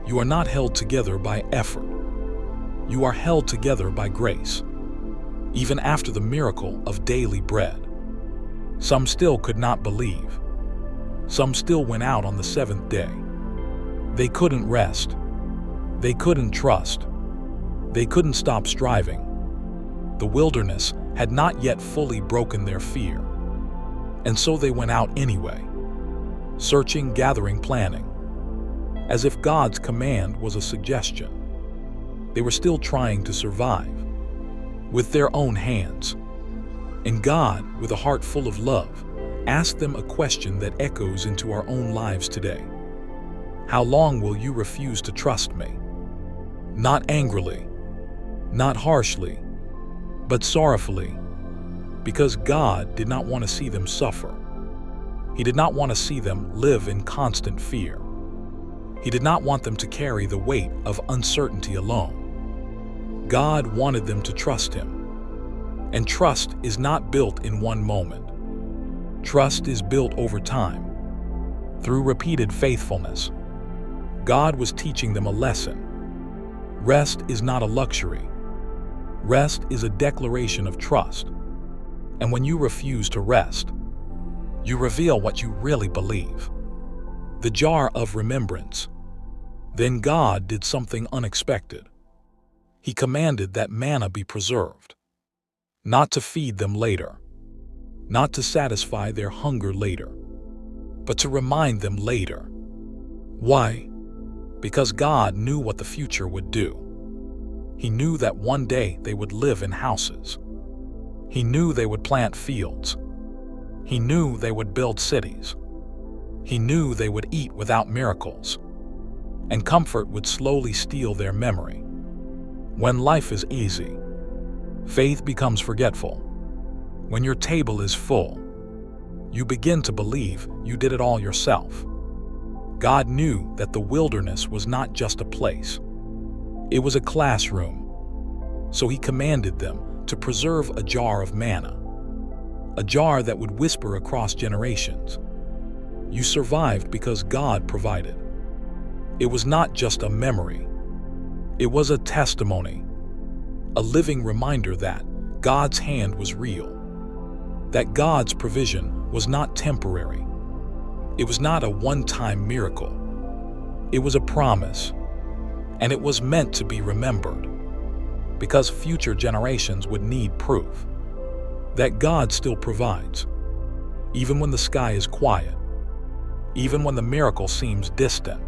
You are not held together by effort. You are held together by grace. Even after the miracle of daily bread, some still could not believe. Some still went out on the seventh day. They couldn't rest. They couldn't trust. They couldn't stop striving. The wilderness had not yet fully broken their fear. And so they went out anyway, searching, gathering, planning, as if God's command was a suggestion. They were still trying to survive with their own hands. And God, with a heart full of love, asked them a question that echoes into our own lives today. How long will you refuse to trust me? Not angrily, not harshly, but sorrowfully, because God did not want to see them suffer. He did not want to see them live in constant fear. He did not want them to carry the weight of uncertainty alone. God wanted them to trust Him. And trust is not built in one moment. Trust is built over time, through repeated faithfulness. God was teaching them a lesson. Rest is not a luxury. Rest is a declaration of trust. And when you refuse to rest, you reveal what you really believe. The jar of remembrance. Then God did something unexpected. He commanded that manna be preserved, not to feed them later, not to satisfy their hunger later, but to remind them later. Why? Because God knew what the future would do. He knew that one day they would live in houses. He knew they would plant fields. He knew they would build cities. He knew they would eat without miracles. And comfort would slowly steal their memory. When life is easy, faith becomes forgetful. When your table is full, you begin to believe you did it all yourself. God knew that the wilderness was not just a place. It was a classroom. So He commanded them to preserve a jar of manna, a jar that would whisper across generations. You survived because God provided. It was not just a memory. It was a testimony, a living reminder that God's hand was real, that God's provision was not temporary. It was not a one-time miracle. It was a promise, and it was meant to be remembered, because future generations would need proof that God still provides, even when the sky is quiet, even when the miracle seems distant.